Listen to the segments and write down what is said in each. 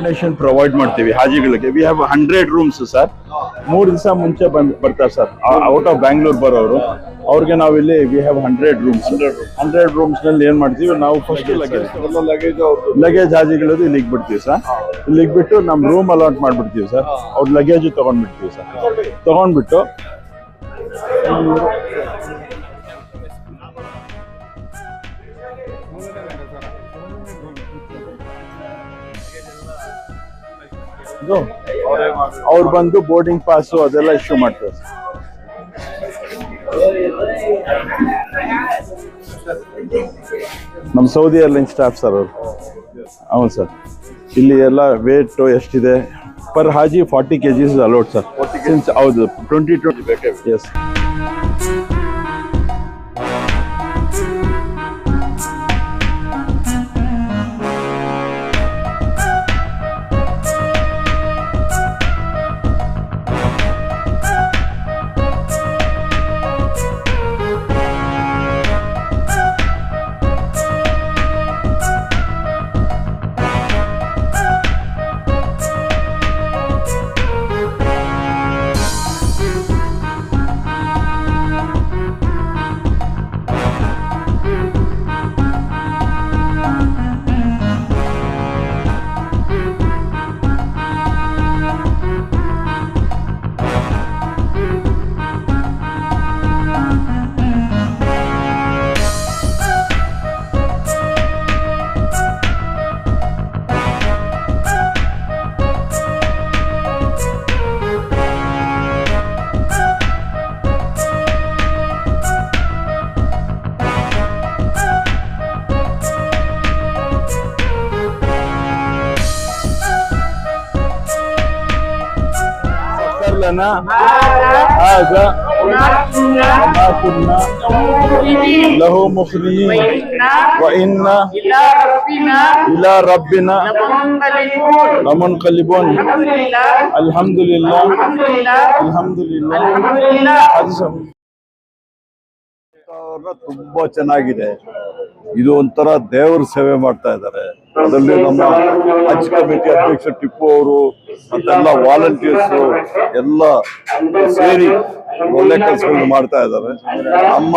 Accommodation provide ಮಾಡ್ತೀವಿ ಹಾಜಿಗಳಿಗೆ. We have 100 rooms sir. 3 ದಿವಸ ಮುಂಚೆ ಬರ್ತಾರೆ ಸರ್ ಔಟ್ ಆಫ್ ಬ್ಯಾಂಗ್ಳೂರ್ ಬರೋರು. ಅವ್ರಿಗೆ ನಾವು ಇಲ್ಲಿ ವಿ ಹ್ಯಾವ್ 100 ರೂಮ್ಸ್. 100 ರೂಮ್ಸ್ ನಲ್ಲಿ ಏನ್ ಮಾಡ್ತೀವಿ ನಾವು ಫಸ್ಟ್ ಲಗೇಜ್ ಹಾಜಿಗಳದ್ದು ಇಲ್ಲಿಗೆ ಬಿಡ್ತೀವಿ ಸರ್. ಇಲ್ಲಿಗೆ ಬಿಟ್ಟು ನಮ್ ರೂಮ್ ಅಲಾಟ್ ಮಾಡ್ಬಿಡ್ತೀವಿ ಸರ್. ಅವ್ರ ಲಗೇಜ್ ತಗೊಂಡ್ಬಿಡ್ತೀವಿ ಸರ್. ತಗೊಂಡ್ಬಿಟ್ಟು ಅವ್ರು ಬಂದು ಬೋರ್ಡಿಂಗ್ ಪಾಸು ಅದೆಲ್ಲ ಇಶ್ಯೂ ಮಾಡ್ತಾರೆ. ನಮ್ಮ ಸೌದಿ ಏರ್ಲೈನ್ಸ್ ಸ್ಟಾಫ್ ಸರ್ ಅವರು. ಹೌದು ಸರ್. ಇಲ್ಲಿ ಎಲ್ಲ ವೇಟ್ ಎಷ್ಟಿದೆ per Haji 40 kgs allowed sir. ಹೌದು 2020 ಬೇಕೇ. ಎಸ್. لنا هذا وما كنا له مخرجين وإنا إلى ربنا لمنقلبون. الحمد لله الحمد لله. ತುಂಬಾ ಚೆನ್ನಾಗಿದೆ. ಇದು ಒಂಥರ ದೇವರ ಸೇವೆ ಮಾಡ್ತಾ ಇದ್ದಾರೆ. ಅದರಲ್ಲಿ ನಮ್ಮ ಹಜ್ ಕಮಿಟಿ ಅಧ್ಯಕ್ಷ ಟಿಪ್ಪು ಅವರು ಮತ್ತೆಲ್ಲ ವಾಲಂಟಿಯರ್ಸ್ ಎಲ್ಲ ಸೇರಿ ಒಳ್ಳೆ ಕೆಲಸಗಳನ್ನು ಮಾಡ್ತಾ ಇದ್ದಾರೆ. ನಮ್ಮ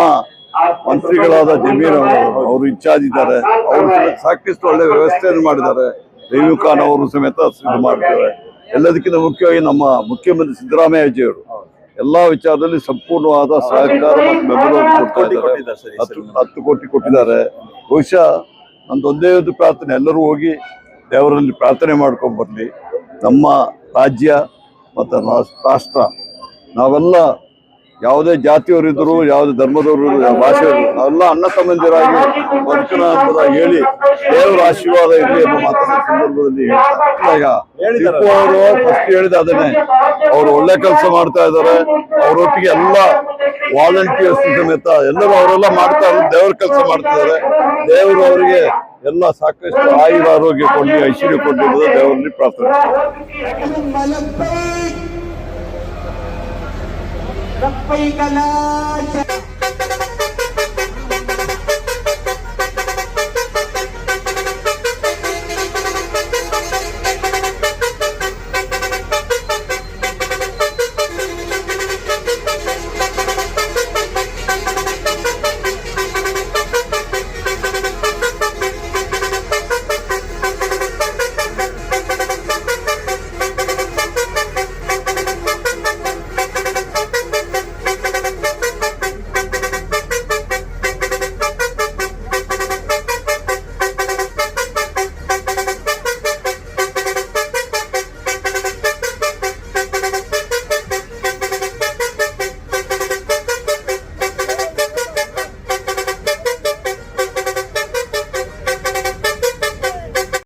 ಮಂತ್ರಿಗಳಾದ ಜಮೀರ್ ಅವರು ಇನ್ಚಾರ್ಜ್ ಇದ್ದಾರೆ. ಅವರು ಸಾಕಷ್ಟು ಒಳ್ಳೆ ವ್ಯವಸ್ಥೆಯನ್ನು ಮಾಡಿದ್ದಾರೆ. ರಹೀಮ್ ಖಾನ್ ಅವರು ಸಮೇತ ಇದು ಮಾಡ್ತಾರೆ. ಎಲ್ಲದಕ್ಕಿಂತ ಮುಖ್ಯವಾಗಿ ನಮ್ಮ ಮುಖ್ಯಮಂತ್ರಿ ಸಿದ್ದರಾಮಯ್ಯಜಿಯವರು ಎಲ್ಲಾ ವಿಚಾರದಲ್ಲಿ ಸಂಪೂರ್ಣವಾದ ಸಹಕಾರ ಮತ್ತು ಬೆಂಬಲವನ್ನು ಕೊಡ್ತಾ ಇದ್ದಾರೆ. 10 ಕೋಟಿ ಕೊಟ್ಟಿದ್ದಾರೆ. ಬಹುಶಃ ನಂದೊಂದೇ ಒಂದು ಪ್ರಾರ್ಥನೆ, ಎಲ್ಲರೂ ಹೋಗಿ ದೇವರಲ್ಲಿ ಪ್ರಾರ್ಥನೆ ಮಾಡ್ಕೊಂಡು ಬರಲಿ. ನಮ್ಮ ರಾಜ್ಯ ಮತ್ತು ರಾಷ್ಟ್ರ ನಾವೆಲ್ಲ ಯಾವುದೇ ಜಾತಿಯವರಿದ್ದರು, ಯಾವುದೇ ಧರ್ಮದವರು, ಭಾಷೆಯವರು, ನಾವೆಲ್ಲ ಅಣ್ಣ ತಮ್ಮಂದಿರಾಗಿ ಬದುಕೋಣ ಎಂಬುದಾಗಿ ಹೇಳಿ ದೇವರ ಆಶೀರ್ವಾದ ಇರಲಿ ಎಂಬ ಮಾತನ್ನ ಸಂದರ್ಭದಲ್ಲಿ ಟಿಪ್ಪು ಅವರು ಫಸ್ಟ್ ಹೇಳಿದ ಅದನ್ನೇ. ಅವರು ಒಳ್ಳೆ ಕೆಲಸ ಮಾಡ್ತಾ ಇದ್ದಾರೆ. ಅವರೊಟ್ಟಿಗೆ ಎಲ್ಲ ವಾಲಂಟಿಯರ್ಸ್ ಸಮೇತ ಎಲ್ಲರೂ ಅವರೆಲ್ಲ ಮಾಡ್ತಾ ಇದ್ದಾರೆ. ದೇವ್ರ ಕೆಲಸ ಮಾಡ್ತಿದ್ದಾರೆ. ದೇವರು ಅವರಿಗೆ ಎಲ್ಲ ಸಾಕಷ್ಟು ಆಯುರ ಆರೋಗ್ಯ ಕೊಡಲಿ, ಐಶ್ವರ್ಯ ಕೊಡಲಿ ಎಂಬುದು ದೇವರಲ್ಲಿ ಪ್ರಾರ್ಥನೆ.